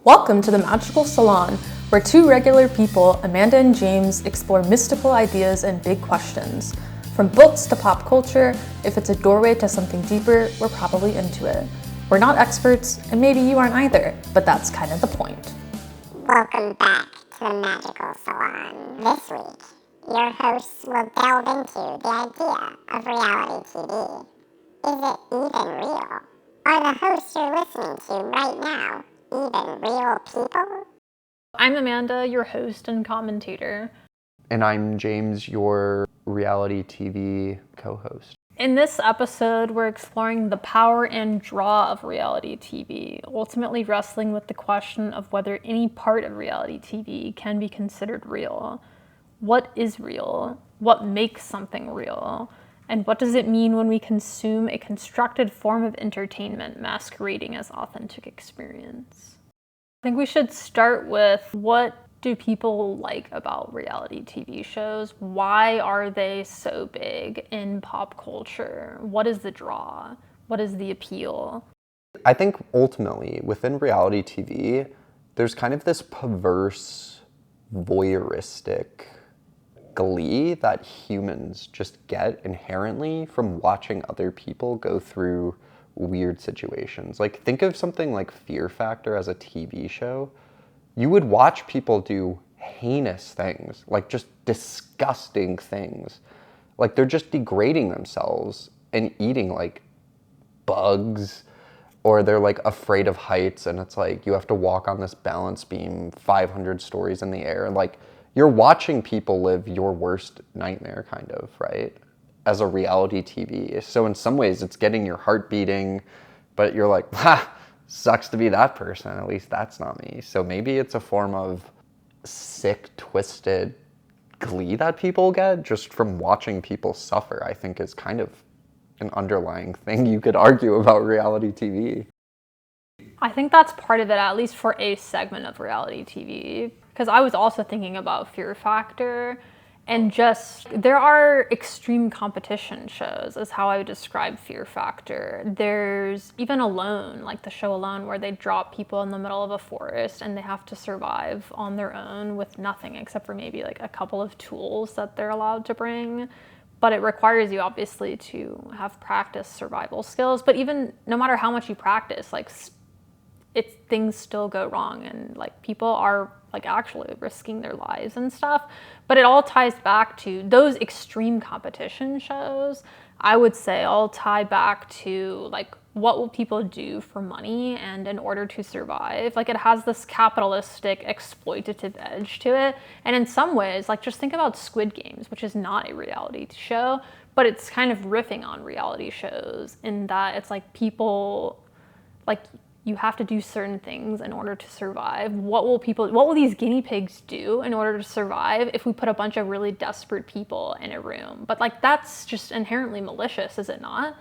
Welcome to the Magical Salon, where two regular people, Amanda and James, explore mystical ideas and big questions. From books to pop culture, if it's a doorway to something deeper, we're probably into it. We're not experts, and maybe you aren't either, but that's kind of the point. Welcome back to the Magical Salon. This week, your hosts will delve into the idea of reality TV. Is it even real? Are the hosts you're listening to right now even real people? I'm Amanda, your host and commentator. And I'm James, your reality TV co-host. In this episode, we're exploring the power and draw of reality TV, ultimately wrestling with the question of whether any part of reality TV can be considered real. What is real? What makes something real? And what does it mean when we consume a constructed form of entertainment masquerading as authentic experience? I think we should start with, what do people like about reality TV shows? Why are they so big in pop culture? What is the draw? What is the appeal? I think ultimately within reality TV, there's kind of this perverse, voyeuristic glee that humans just get inherently from watching other people go through weird situations. Like, think of something like Fear Factor as a TV show. You would watch people do heinous things, like just disgusting things. Like, they're just degrading themselves and eating like bugs, or they're like afraid of heights and it's like you have to walk on this balance beam 500 stories in the air. Like, you're watching people live your worst nightmare, kind of, right? As a reality TV. So in some ways it's getting your heart beating, but you're like, sucks to be that person. At least that's not me. So maybe it's a form of sick, twisted glee that people get just from watching people suffer, I think is kind of an underlying thing you could argue about reality TV. I think that's part of it, at least for a segment of reality TV. Because I was also thinking about Fear Factor, and just, there are extreme competition shows, is how I would describe Fear Factor. There's even Alone, like the show Alone, where they drop people in the middle of a forest and they have to survive on their own with nothing except for maybe like a couple of tools that they're allowed to bring. But it requires you obviously to have practiced survival skills. But even no matter how much you practice, like, things still go wrong, and like people are like actually risking their lives and stuff. But it all ties back to those extreme competition shows. I would say all tie back to like, what will people do for money and in order to survive? Like, it has this capitalistic exploitative edge to it. And in some ways, like, just think about Squid Games, which is not a reality show, but it's kind of riffing on reality shows in that it's like people, like, you have to do certain things in order to survive. What will these guinea pigs do in order to survive if we put a bunch of really desperate people in a room? But like, that's just inherently malicious, is it not?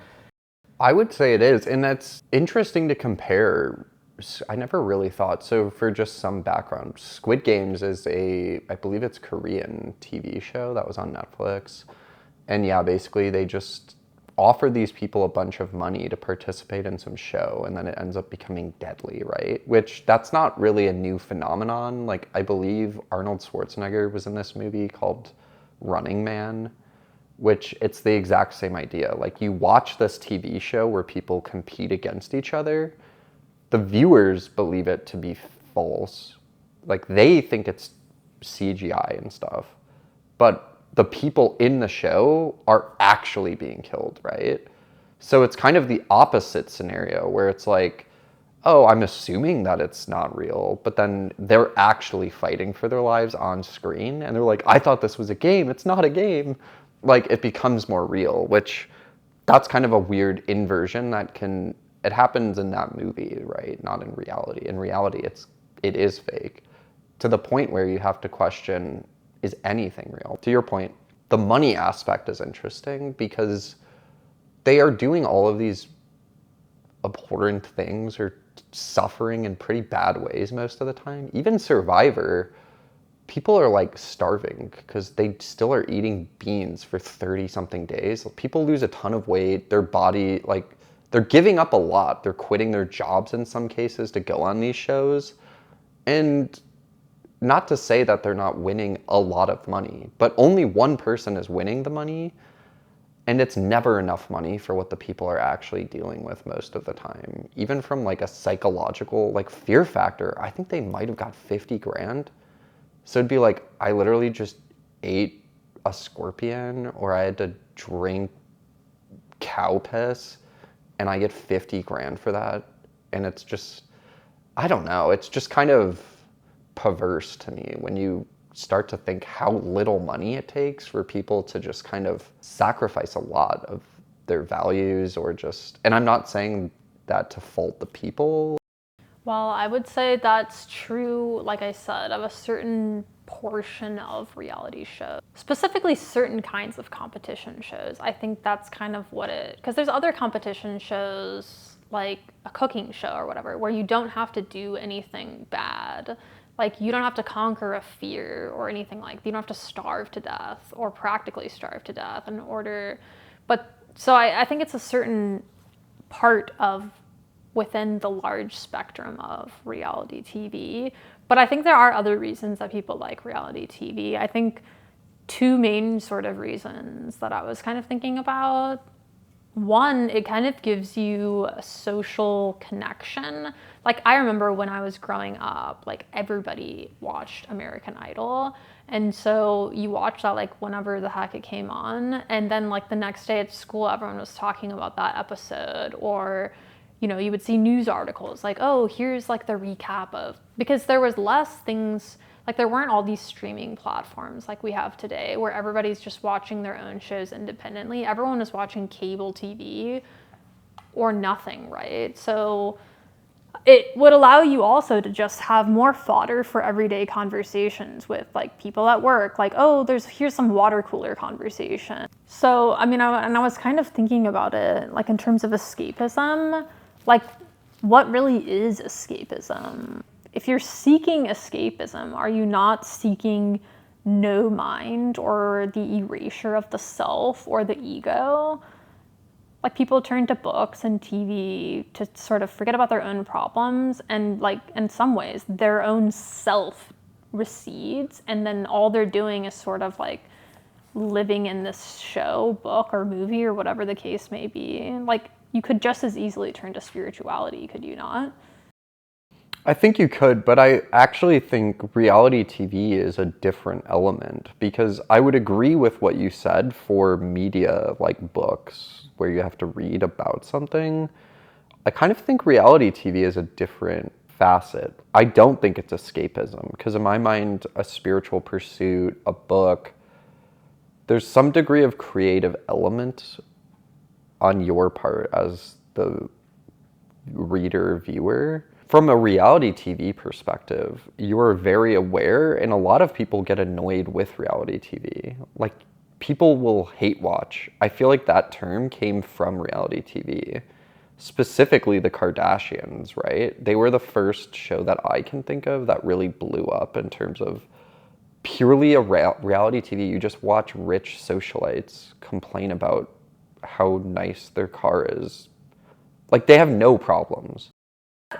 I would say it is, and that's interesting to compare. I never really thought. So for just some background, Squid Games is I believe it's Korean TV show that was on Netflix. And yeah, basically they just offer these people a bunch of money to participate in some show, and then it ends up becoming deadly, right? Which, that's not really a new phenomenon. Like, I believe Arnold Schwarzenegger was in this movie called Running Man, which it's the exact same idea. Like, you watch this TV show where people compete against each other, the viewers believe it to be false. Like, they think it's CGI and stuff, but the people in the show are actually being killed, right? So it's kind of the opposite scenario where it's like, oh, I'm assuming that it's not real, but then they're actually fighting for their lives on screen, and they're like, I thought this was a game, it's not a game. Like, it becomes more real, which, that's kind of a weird inversion it happens in that movie, right? Not in reality. In reality, it is fake, to the point where you have to question, is anything real? To your point, the money aspect is interesting because they are doing all of these abhorrent things or suffering in pretty bad ways most of the time. Even Survivor, people are like starving because they still are eating beans for 30-something days. People lose a ton of weight, their body, like, they're giving up a lot. They're quitting their jobs in some cases to go on these shows. And not to say that they're not winning a lot of money, but only one person is winning the money, and it's never enough money for what the people are actually dealing with most of the time. Even from like a psychological, like Fear Factor, I think they might have got 50 grand. So it'd be like, I literally just ate a scorpion, or I had to drink cow piss, and I get 50 grand for that. And it's just, I don't know, it's just kind of perverse to me when you start to think how little money it takes for people to just kind of sacrifice a lot of their values, or just, and I'm not saying that to fault the people. Well, I would say that's true, like I said, of a certain portion of reality shows, specifically certain kinds of competition shows. I think that's kind of what it, because there's other competition shows like a cooking show or whatever, where you don't have to do anything bad. Like, you don't have to conquer a fear or anything like that. You don't have to starve to death or practically starve to death in order. But so I think it's a certain part of within the large spectrum of reality TV. But I think there are other reasons that people like reality TV. I think two main sort of reasons that I was kind of thinking about. One, it kind of gives you a social connection. Like, I remember when I was growing up, like, everybody watched American Idol. And so you watch that, like, whenever the heck it came on. And then, like, the next day at school, everyone was talking about that episode. Or, you know, you would see news articles like, oh, here's, like, the recap of, because there was less things, like, there weren't all these streaming platforms like we have today where everybody's just watching their own shows independently. Everyone is watching cable TV or nothing, right? So it would allow you also to just have more fodder for everyday conversations with, like, people at work. Like, oh, here's some water cooler conversation. So, I mean, I was kind of thinking about it, like, in terms of escapism. Like, what really is escapism? If you're seeking escapism, are you not seeking no mind or the erasure of the self or the ego? Like, people turn to books and TV to sort of forget about their own problems, and, like, in some ways, their own self recedes, and then all they're doing is sort of like living in this show, book, or movie, or whatever the case may be. Like, you could just as easily turn to spirituality, could you not? I think you could, but I actually think reality TV is a different element, because I would agree with what you said for media like books where you have to read about something. I kind of think reality TV is a different facet. I don't think it's escapism, because in my mind, a spiritual pursuit, a book, there's some degree of creative element on your part as the reader, viewer. From a reality TV perspective, you're very aware, and a lot of people get annoyed with reality TV. Like, people will hate watch. I feel like that term came from reality TV, specifically the Kardashians, right? They were the first show that I can think of that really blew up in terms of purely a reality TV. You just watch rich socialites complain about how nice their car is. Like, they have no problems.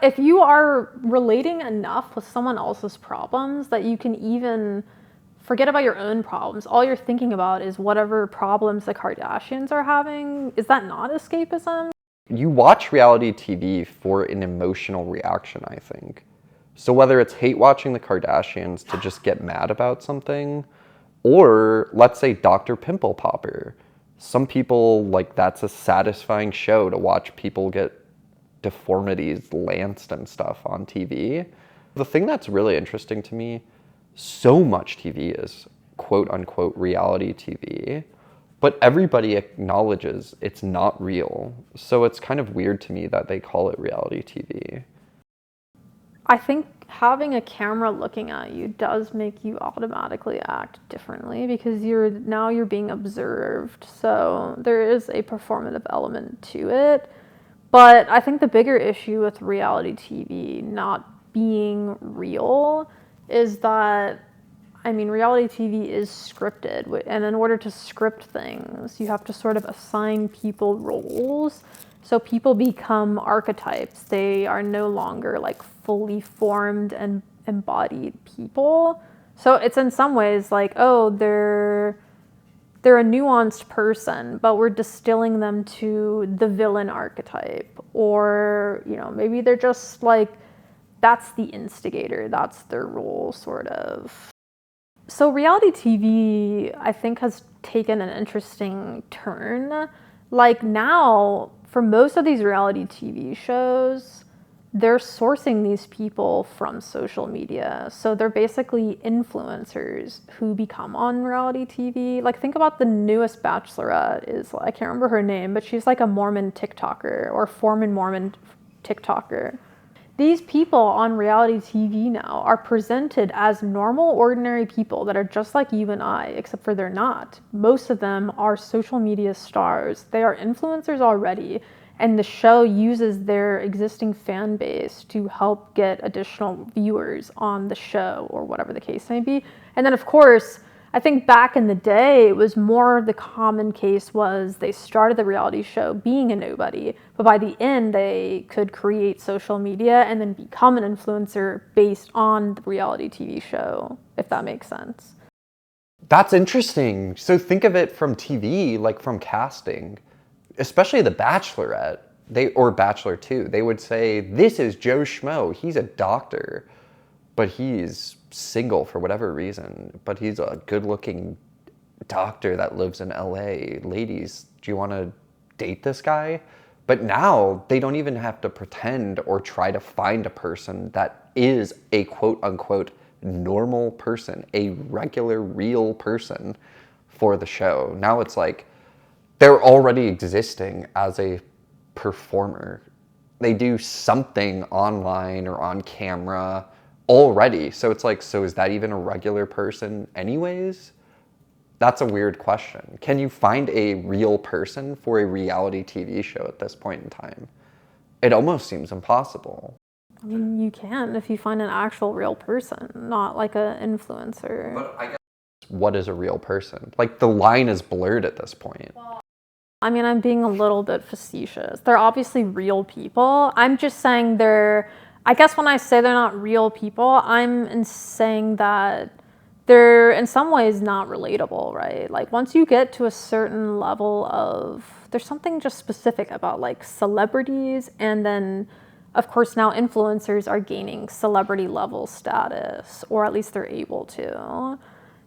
If you are relating enough with someone else's problems that you can even forget about your own problems, all you're thinking about is whatever problems the Kardashians are having, is that not escapism? You watch reality TV for an emotional reaction, I think. So whether it's hate watching the Kardashians to just get mad about something, or let's say Dr. Pimple Popper. Some people, like, that's a satisfying show to watch people get deformities lanced and stuff on TV. The thing that's really interesting to me, so much TV is quote unquote reality TV, but everybody acknowledges it's not real. So it's kind of weird to me that they call it reality TV. I think having a camera looking at you does make you automatically act differently, because you're being observed. So there is a performative element to it. But I think the bigger issue with reality TV not being real is that, I mean, reality TV is scripted, and in order to script things, you have to sort of assign people roles. So people become archetypes. They are no longer, like, fully formed and embodied people. So it's in some ways like, oh, they're a nuanced person, but we're distilling them to the villain archetype. Or, you know, maybe they're just like, that's the instigator, that's their role, sort of. So reality TV, I think, has taken an interesting turn. Like now, for most of these reality TV shows, they're sourcing these people from social media. So they're basically influencers who become on reality TV. Like think about the newest Bachelorette is, I can't remember her name, but she's like a Mormon TikToker or former Mormon TikToker. These people on reality TV now are presented as normal, ordinary people that are just like you and I, except for they're not. Most of them are social media stars. They are influencers already, and the show uses their existing fan base to help get additional viewers on the show or whatever the case may be. And then, of course, I think back in the day, it was more the common case was they started the reality show being a nobody, but by the end they could create social media and then become an influencer based on the reality TV show, if that makes sense. That's interesting. So think of it from TV, like from casting, especially The Bachelorette, or Bachelor too. They would say, this is Joe Schmo. He's a doctor, but he's single for whatever reason, but he's a good-looking doctor that lives in LA. Ladies, do you want to date this guy? But now they don't even have to pretend or try to find a person that is a quote-unquote normal person, a regular, real person for the show. Now it's like they're already existing as a performer. They do something online or on camera already. So it's like, so is that even a regular person anyways? That's a weird question. Can you find a real person for a reality TV show at this point in time? It almost seems impossible. I mean, you can if you find an actual real person, not like an influencer. But I guess, what is a real person? Like the line is blurred at this point. I mean, I'm being a little bit facetious. They're obviously real people. I'm just saying I guess when I say they're not real people, I'm saying that they're in some ways not relatable, right? Like once you get to a certain level of, there's something just specific about like celebrities, and then of course now influencers are gaining celebrity level status, or at least they're able to.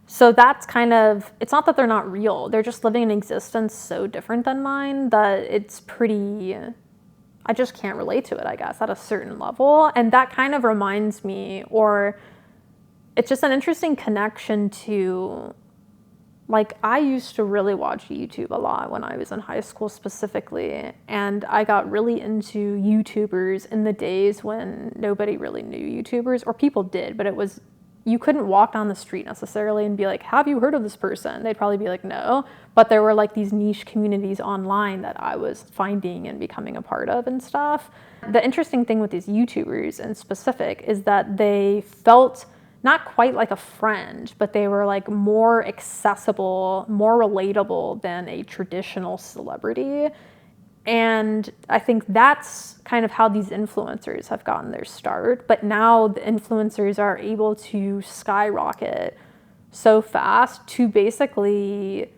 So that's kind of, it's not that they're not real, they're just living an existence so different than mine that it's pretty, I just can't relate to it, I guess, at a certain level. And that kind of reminds me, or it's just an interesting connection to, like, I used to really watch YouTube a lot when I was in high school specifically. And I got really into YouTubers in the days when nobody really knew YouTubers, or people did, but it was, you couldn't walk down the street necessarily and be like, have you heard of this person? They'd probably be like, no. But there were like these niche communities online that I was finding and becoming a part of and stuff. The interesting thing with these YouTubers in specific is that they felt not quite like a friend, but they were like more accessible, more relatable than a traditional celebrity. And I think that's kind of how these influencers have gotten their start. But now the influencers are able to skyrocket so fast to basically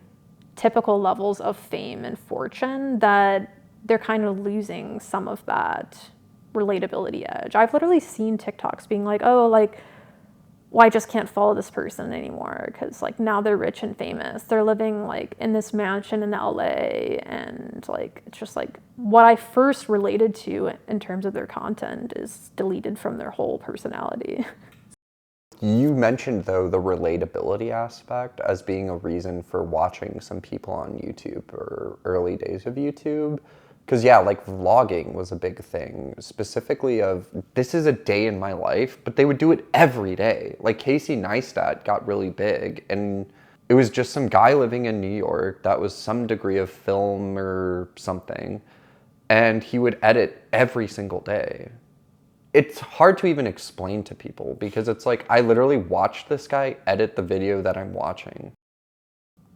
typical levels of fame and fortune that they're kind of losing some of that relatability edge. I've literally seen TikToks being like, oh, like, well, I just can't follow this person anymore because like now they're rich and famous. They're living like in this mansion in LA, and like it's just like what I first related to in terms of their content is deleted from their whole personality. You mentioned though the relatability aspect as being a reason for watching some people on YouTube or early days of YouTube. Because yeah, like vlogging was a big thing, specifically of this is a day in my life, but they would do it every day. Like Casey Neistat got really big, and it was just some guy living in New York that was some degree of film or something, and he would edit every single day. It's hard to even explain to people because it's like I literally watched this guy edit the video that I'm watching.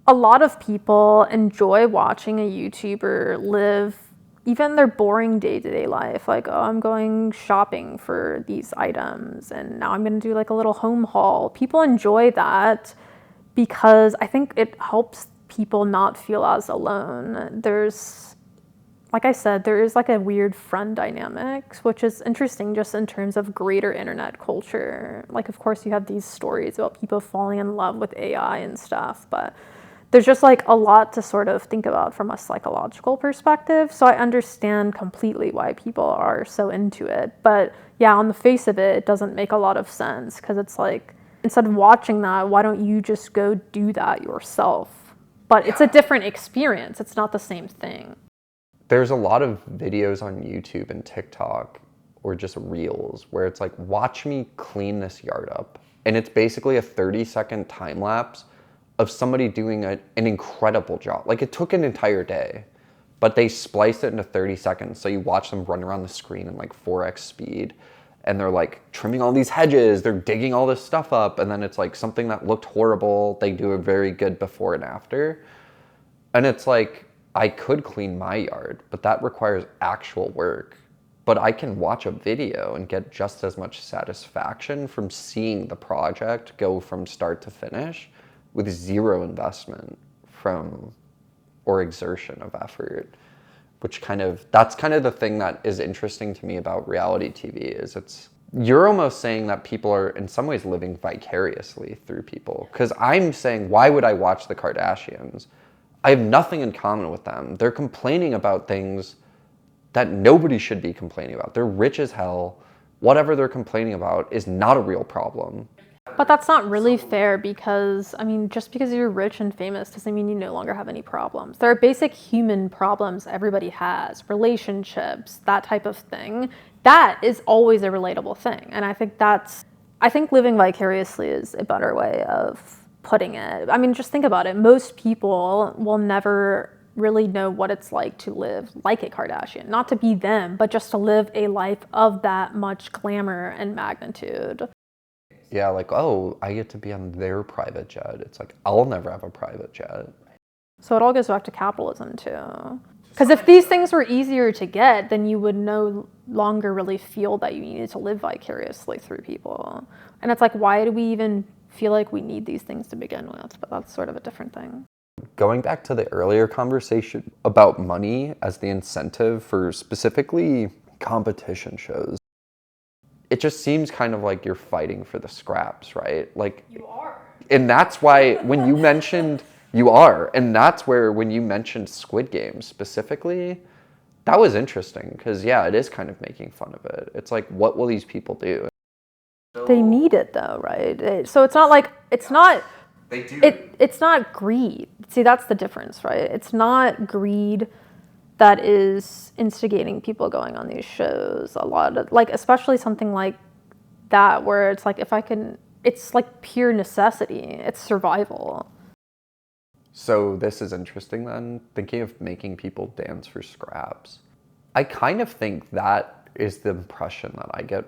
A lot of people enjoy watching a YouTuber live even their boring day-to-day life, like, oh, I'm going shopping for these items and now I'm going to do like a little home haul. People enjoy that because I think it helps people not feel as alone. There's, like I said, there is like a weird friend dynamic, which is interesting just in terms of greater internet culture. Like, of course, you have these stories about people falling in love with AI and stuff, but there's just like a lot to sort of think about from a psychological perspective. So I understand completely why people are so into it. But yeah, on the face of it, it doesn't make a lot of sense because it's like, instead of watching that, why don't you just go do that yourself? But it's a different experience. It's not the same thing. There's a lot of videos on YouTube and TikTok or just reels where it's like, watch me clean this yard up. And it's basically a 30-second time lapse of somebody doing an incredible job. Like, it took an entire day, but they spliced it into 30 seconds. So you watch them run around the screen in like 4x speed, and they're like trimming all these hedges, they're digging all this stuff up, and then it's like something that looked horrible, they do a very good before and after. And it's like, I could clean my yard, but that requires actual work. But I can watch a video and get just as much satisfaction from seeing the project go from start to finish with zero investment from or exertion of effort, which that's kind of the thing that is interesting to me about reality TV is you're almost saying that people are in some ways living vicariously through people. Because I'm saying, why would I watch the Kardashians? I have nothing in common with them. They're complaining about things that nobody should be complaining about. They're rich as hell. Whatever they're complaining about is not a real problem. But that's not really fair because, I mean, just because you're rich and famous doesn't mean you no longer have any problems. There are basic human problems everybody has, relationships, that type of thing. That is always a relatable thing. And I think living vicariously is a better way of putting it. I mean, just think about it. Most people will never really know what it's like to live like a Kardashian. Not to be them, but just to live a life of that much glamour and magnitude. Yeah, like, oh, I get to be on their private jet. It's like, I'll never have a private jet. So it all goes back to capitalism too. Because if these things were easier to get, then you would no longer really feel that you needed to live vicariously through people. And it's like, why do we even feel like we need these things to begin with? But that's sort of a different thing. Going back to the earlier conversation about money as the incentive for specifically competition shows, it just seems kind of like you're fighting for the scraps, right? Like, you are. And that's why when you mentioned, you are, and that's where when you mentioned Squid Game specifically, that was interesting because, yeah, it is kind of making fun of it. It's like, what will these people do? They need it though, right? So it's not like, it's not, They do. It's not greed. See, that's the difference, right? It's not greed that is instigating people going on these shows. A lot of, like, especially something like that where it's like, it's like pure necessity. It's survival. So this is interesting then, thinking of making people dance for scraps. I kind of think that is the impression that I get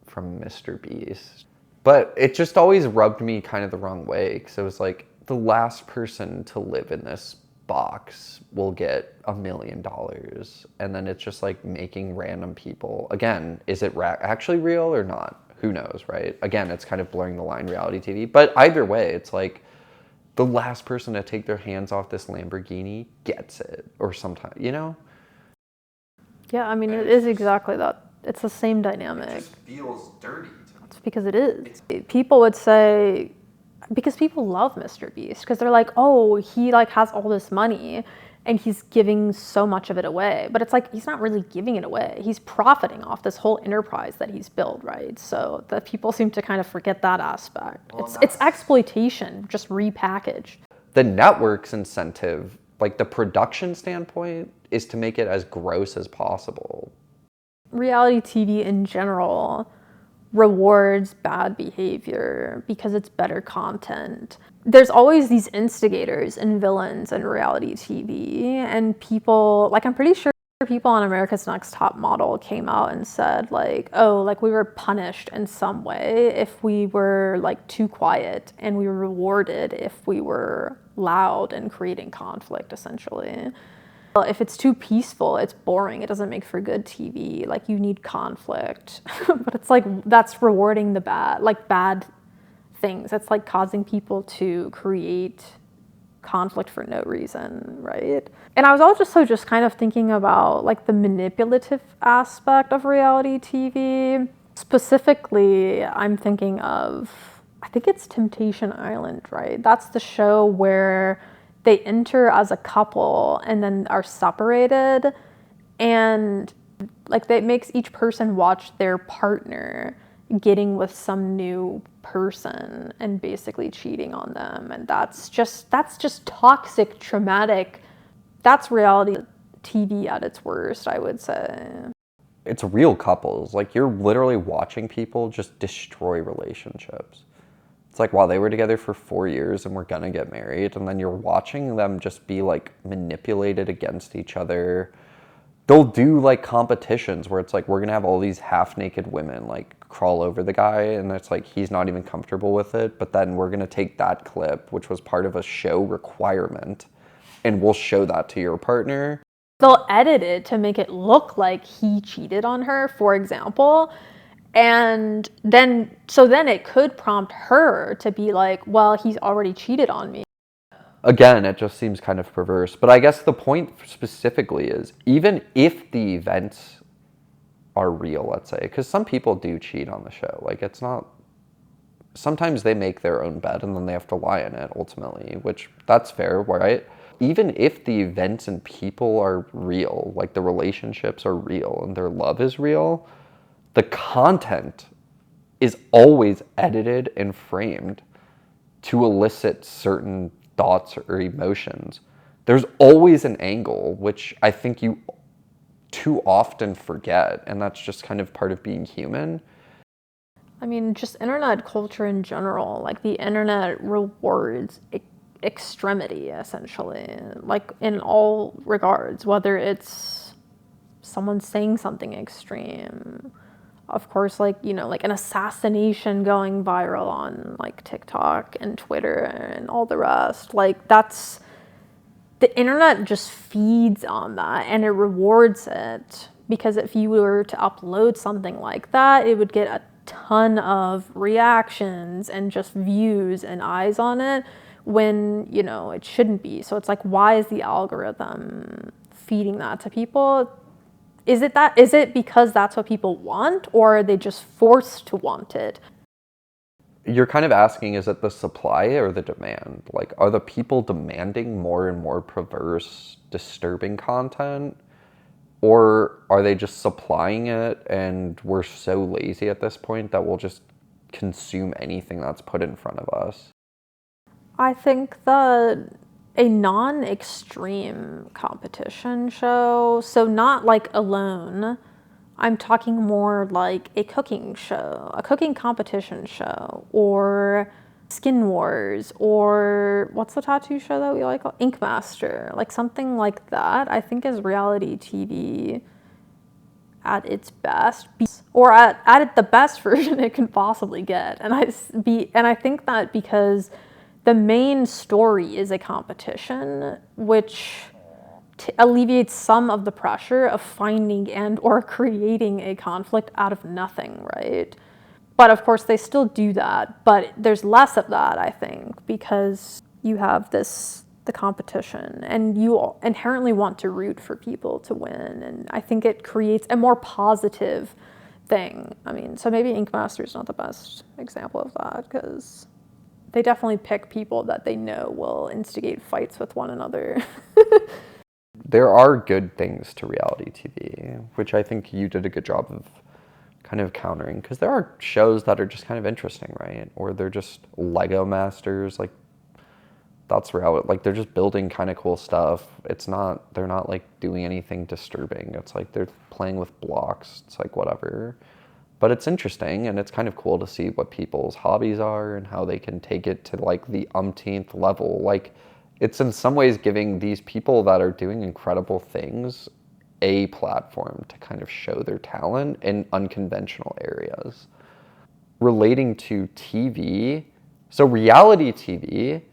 from Mr. Beast. But it just always rubbed me kind of the wrong way because it was like, the last person to live in this box will get $1 million. And then it's just like making random people. Again, is it actually real or not? Who knows, right? Again, it's kind of blurring the line reality TV. But either way, it's like the last person to take their hands off this Lamborghini gets it. Or sometimes, you know? Yeah, I mean, it is exactly that. It's the same dynamic. It just feels dirty. It's because it is. People would say, because people love Mr. Beast, because they're like, oh, he like has all this money and he's giving so much of it away. But it's like, he's not really giving it away. He's profiting off this whole enterprise that he's built, right? So that people seem to kind of forget that aspect. Well, it's exploitation, just repackaged. The network's incentive, like the production standpoint, is to make it as gross as possible. Reality TV in general rewards bad behavior because it's better content. There's always these instigators and villains in reality TV, and people, like, I'm pretty sure people on America's Next Top Model came out and said like, oh, like we were punished in some way if we were like too quiet, and we were rewarded if we were loud and creating conflict, essentially. If it's too peaceful, it's boring. It doesn't make for good TV. Like, you need conflict. But it's like, that's rewarding the bad things. It's like causing people to create conflict for no reason, right? And I was also just kind of thinking about like the manipulative aspect of reality TV. Specifically, I'm thinking of, I think it's Temptation Island, right? That's the show where they enter as a couple and then are separated, and like that makes each person watch their partner getting with some new person and basically cheating on them. And that's just toxic, traumatic. That's reality TV at its worst, I would say. It's real couples. Like, you're literally watching people just destroy relationships. It's like, wow, they were together for 4 years and we're gonna get married, and then you're watching them just be like manipulated against each other. They'll do like competitions where it's like, we're gonna have all these half-naked women like crawl over the guy, and it's like, he's not even comfortable with it, but then we're gonna take that clip, which was part of a show requirement, and we'll show that to your partner. They'll edit it to make it look like he cheated on her, for example. And then it could prompt her to be like, well, he's already cheated on me. Again, it just seems kind of perverse. But I guess the point specifically is, even if the events are real, let's say, because some people do cheat on the show. Like, it's not, sometimes they make their own bed and then they have to lie in it ultimately, which that's fair, right? Even if the events and people are real, like the relationships are real and their love is real, the content is always edited and framed to elicit certain thoughts or emotions. There's always an angle, which I think you too often forget, and that's just kind of part of being human. I mean, just internet culture in general, like the internet rewards extremity, essentially, like in all regards, whether it's someone saying something extreme, of course, like, you know, like an assassination going viral on like TikTok and Twitter and all the rest. Like, that's, the internet just feeds on that and it rewards it, because if you were to upload something like that, it would get a ton of reactions and just views and eyes on it, when, you know, it shouldn't be. So it's like, why is the algorithm feeding that to people? Is it because that's what people want, or are they just forced to want it? You're kind of asking, is it the supply or the demand? Like, are the people demanding more and more perverse, disturbing content? Or are they just supplying it and we're so lazy at this point that we'll just consume anything that's put in front of us? I think that a non-extreme competition show, so not like Alone, I'm talking more like a cooking show, a cooking competition show, or Skin Wars, or what's the tattoo show that we like? Ink Master, like something like that, I think is reality TV at its best, or at the best version it can possibly get. And I think that because the main story is a competition, which alleviates some of the pressure of finding and or creating a conflict out of nothing, right? But of course they still do that, but there's less of that, I think, because you have the competition and you inherently want to root for people to win. And I think it creates a more positive thing. I mean, so maybe Ink Master is not the best example of that, because they definitely pick people that they know will instigate fights with one another. There are good things to reality TV, which I think you did a good job of kind of countering, because there are shows that are just kind of interesting, right? Or they're just Lego masters, like that's reality. Like, they're just building kind of cool stuff. They're not like doing anything disturbing. It's like they're playing with blocks. It's like whatever. But it's interesting, and it's kind of cool to see what people's hobbies are and how they can take it to like the umpteenth level. Like, it's in some ways giving these people that are doing incredible things a platform to kind of show their talent in unconventional areas. Relating to TV, so reality TV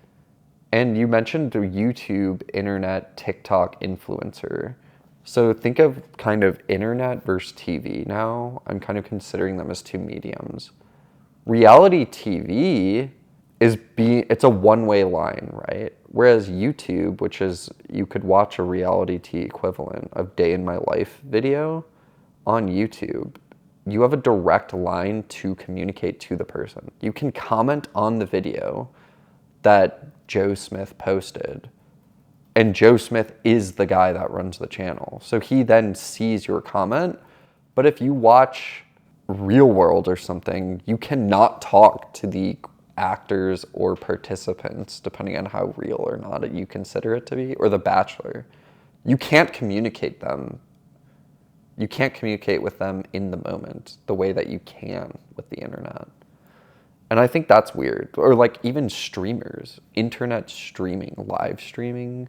And you mentioned a YouTube, internet, TikTok influencer. So think of kind of internet versus TV now. I'm kind of considering them as two mediums. Reality TV it's a one-way line, right? Whereas YouTube, which is, you could watch a reality TV equivalent of day in my life video on YouTube, you have a direct line to communicate to the person. You can comment on the video that Joe Smith posted, and Joe Smith is the guy that runs the channel. So he then sees your comment, but if you watch Real World or something, you cannot talk to the actors or participants, depending on how real or not you consider it to be, or The Bachelor. You can't communicate them. You can't communicate with them in the moment the way that you can with the internet. And I think that's weird. Or like even streamers, internet streaming, live streaming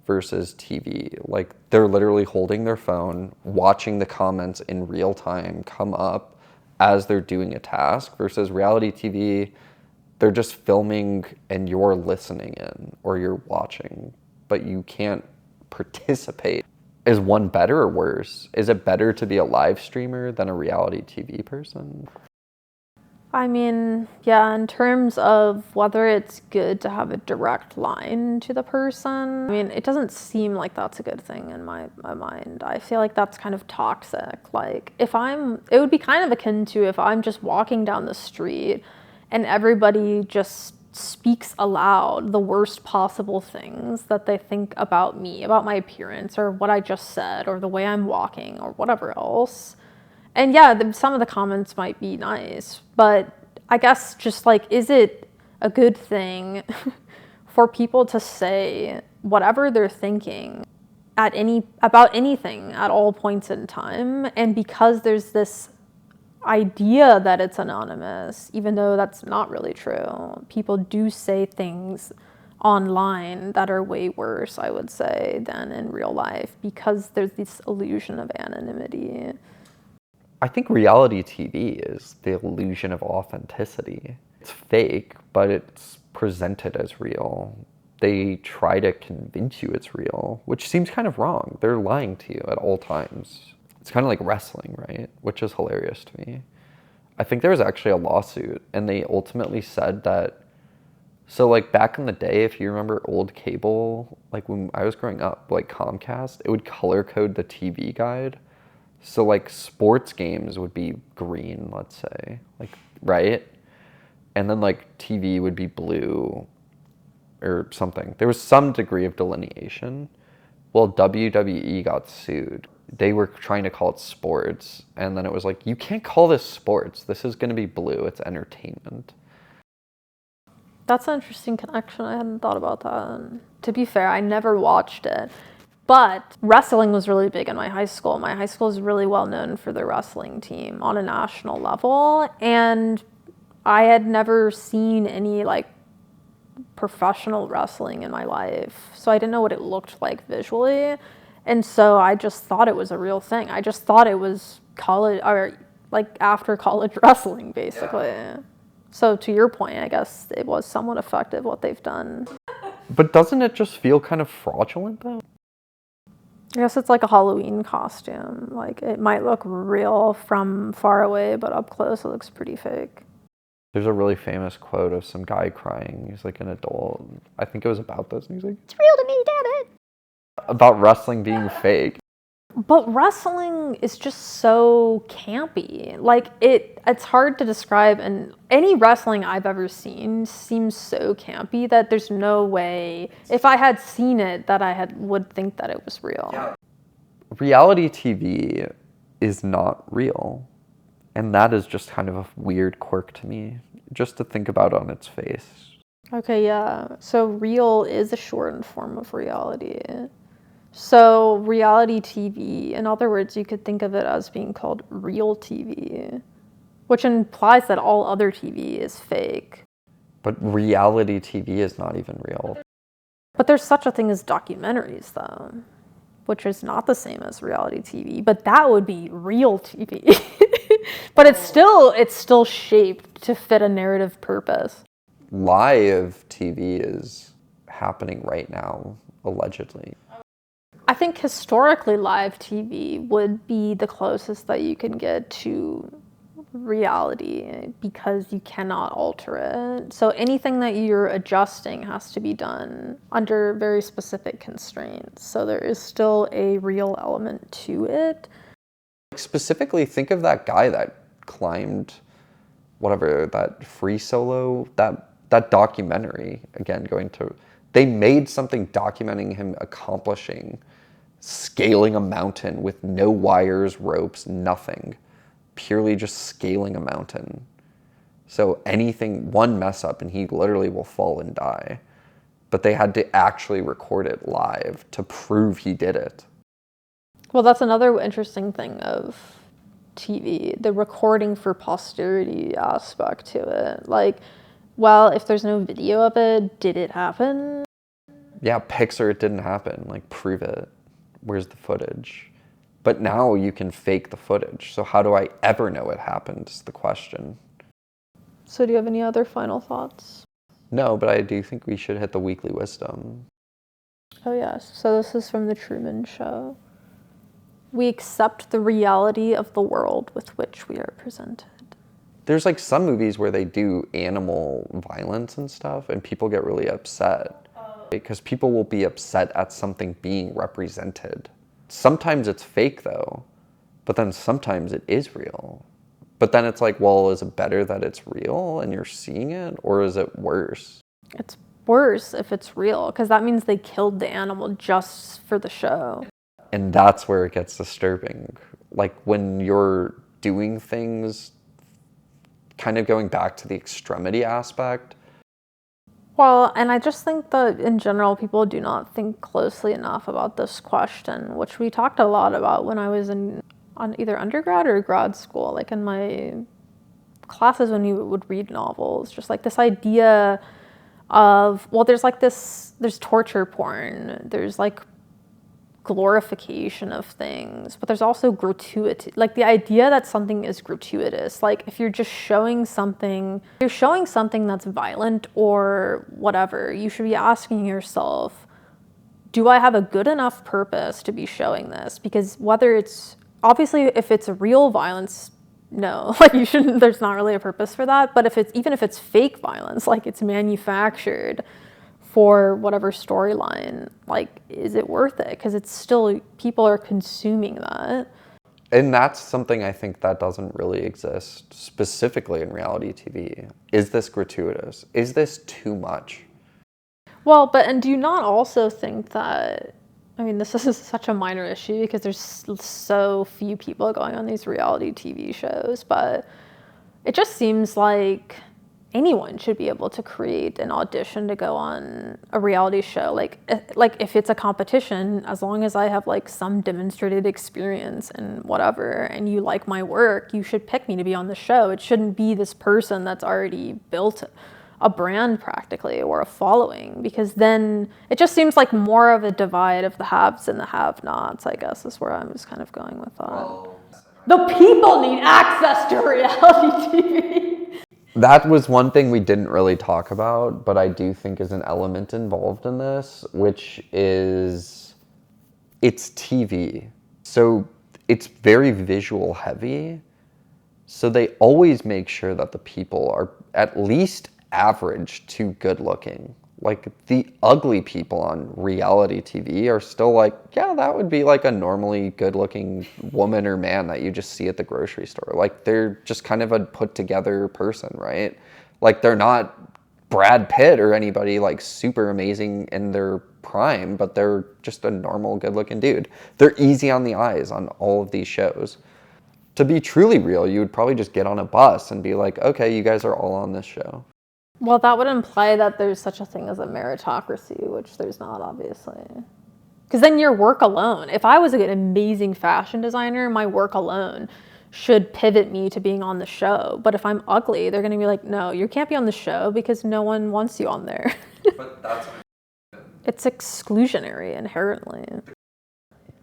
versus TV. Like they're literally holding their phone, watching the comments in real time come up as they're doing a task, versus reality TV, they're just filming and you're listening in or you're watching, but you can't participate. Is one better or worse? Is it better to be a live streamer than a reality TV person? I mean, yeah, in terms of whether it's good to have a direct line to the person, I mean, it doesn't seem like that's a good thing in my mind. I feel like that's kind of toxic. Like, it would be kind of akin to if I'm just walking down the street and everybody just speaks aloud the worst possible things that they think about me, about my appearance, or what I just said, or the way I'm walking, or whatever else. And yeah, some of the comments might be nice, but I guess just like, is it a good thing for people to say whatever they're thinking about anything at all points in time? And because there's this idea that it's anonymous, even though that's not really true, people do say things online that are way worse, I would say, than in real life, because there's this illusion of anonymity. I think reality TV is the illusion of authenticity. It's fake, but it's presented as real. They try to convince you it's real, which seems kind of wrong. They're lying to you at all times. It's kind of like wrestling, right? Which is hilarious to me. I think there was actually a lawsuit, and they ultimately said that, so like back in the day, if you remember old cable, like when I was growing up, like Comcast, it would color code the TV guide. So like sports games would be green, let's say, like, right? And then like TV would be blue or something. There was some degree of delineation. Well, WWE got sued. They were trying to call it sports, and then it was like, you can't call this sports. This is going to be blue. It's entertainment. That's an interesting connection. I hadn't thought about that. To be fair, I never watched it. But wrestling was really big in my high school. My high school is really well known for their wrestling team on a national level. And I had never seen any like professional wrestling in my life. So I didn't know what it looked like visually. And so I just thought it was a real thing. I just thought it was college, or like after college wrestling, basically. Yeah. So to your point, I guess it was somewhat effective what they've done. But doesn't it just feel kind of fraudulent though? I guess it's like a Halloween costume. Like it might look real from far away, but up close it looks pretty fake. There's a really famous quote of some guy crying. He's like an adult. I think it was about this, and he's like, "It's real to me, damn it." About wrestling being fake. But wrestling is just so campy. Like it's hard to describe, and any wrestling I've ever seen seems so campy that there's no way, if I had seen it, that would think that it was real. Yeah. Reality TV is not real. And that is just kind of a weird quirk to me, just to think about on its face. Okay, yeah. So real is a shortened form of reality. So reality TV, in other words, you could think of it as being called real TV, which implies that all other TV is fake. But reality TV is not even real. But there's such a thing as documentaries, though, which is not the same as reality TV, but that would be real TV. But it's still shaped to fit a narrative purpose. Live TV happening right now, allegedly. I think historically live TV would be the closest that you can get to reality because you cannot alter it. So anything that you're adjusting has to be done under very specific constraints. So there is still a real element to it. Specifically, think of that guy that climbed whatever, that free solo, that documentary, again, they made something documenting him accomplishing scaling a mountain with no wires, ropes, nothing. Purely just scaling a mountain. So anything, one mess up and he literally will fall and die. But they had to actually record it live to prove he did it. Well, that's another interesting thing of TV, the recording for posterity aspect to it. Like, well, if there's no video of it, did it happen? Yeah, Pixar, it didn't happen. Like, prove it. Where's the footage? But now you can fake the footage. So how do I ever know it happened is the question. So do you have any other final thoughts? No, but I do think we should hit the weekly wisdom. Oh yes, so this is from The Truman Show. We accept the reality of the world with which we are presented. There's like some movies where they do animal violence and stuff and people get really upset. Because people will be upset at something being represented. Sometimes it's fake though, but then sometimes it is real. But then it's like, well, is it better that it's real and you're seeing it, or is it worse? It's worse if it's real, because that means they killed the animal just for the show. And that's where it gets disturbing. Like when you're doing things, kind of going back to the extremity aspect. Well, and I just think that in general, people do not think closely enough about this question, which we talked a lot about when I was on either undergrad or grad school, like in my classes when you would read novels, just like this idea of, well, there's torture porn, there's like glorification of things, but there's also gratuity, like the idea that something is gratuitous. Like if you're just showing something that's violent or whatever, you should be asking yourself, do I have a good enough purpose to be showing this? Because whether it's, obviously if it's real violence, no, like you shouldn't, there's not really a purpose for that. But even if it's fake violence, like it's manufactured for whatever storyline, like, is it worth it? Because it's still, people are consuming that. And that's something I think that doesn't really exist specifically in reality TV. Is this gratuitous? Is this too much? Well, and do you not also think that, I mean, this is such a minor issue because there's so few people going on these reality TV shows, but it just seems like anyone should be able to create an audition to go on a reality show. Like if it's a competition, as long as I have like some demonstrated experience and whatever, and you like my work, you should pick me to be on the show. It shouldn't be this person that's already built a brand practically or a following, because then it just seems like more of a divide of the haves and the have-nots, I guess, is where I'm just kind of going with that. Well, the people need access to reality TV. That was one thing we didn't really talk about, but I do think is an element involved in this, which is it's TV. So it's very visual heavy. So they always make sure that the people are at least average to good looking. Like the ugly people on reality TV are still like, yeah, that would be like a normally good looking woman or man that you just see at the grocery store. Like they're just kind of a put together person, right? Like they're not Brad Pitt or anybody like super amazing in their prime, but they're just a normal good looking dude. They're easy on the eyes on all of these shows. To be truly real, you would probably just get on a bus and be like, okay, you guys are all on this show. Well, that would imply that there's such a thing as a meritocracy, which there's not, obviously. Because then your work alone, if I was an amazing fashion designer, my work alone should pivot me to being on the show. But if I'm ugly, they're going to be like, no, you can't be on the show because no one wants you on there. But that's... It's exclusionary inherently.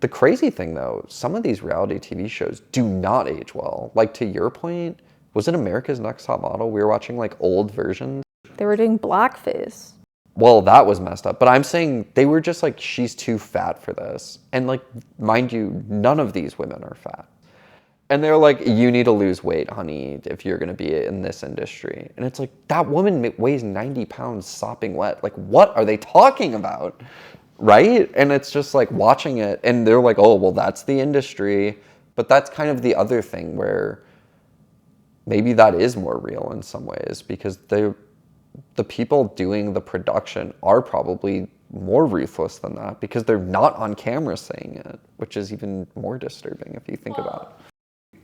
The crazy thing, though, some of these reality TV shows do not age well. Like, to your point, was it America's Next Top Model? We were watching, like, old versions. They were doing blackface. well, that was messed up. But I'm saying they were just like, she's too fat for this. And like, mind you, none of these women are fat. And they're like, you need to lose weight, honey, if you're going to be in this industry. And it's like, that woman weighs 90 pounds sopping wet. Like, what are they talking about? Right? And it's just like watching it and they're like, oh, well, that's the industry. But that's kind of the other thing where maybe that is more real in some ways, because the people doing the production are probably more ruthless than that because they're not on camera saying it, which is even more disturbing if you think about it.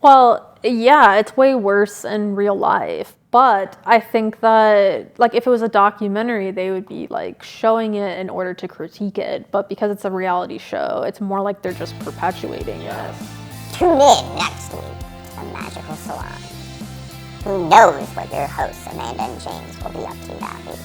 Well, yeah, it's way worse in real life. But I think that, like, if it was a documentary, they would be, like, showing it in order to critique it. But because it's a reality show, it's more like they're just perpetuating it. Tune in next week to the Magical Salon. Who knows what your hosts, Amanda and James, will be up to that week.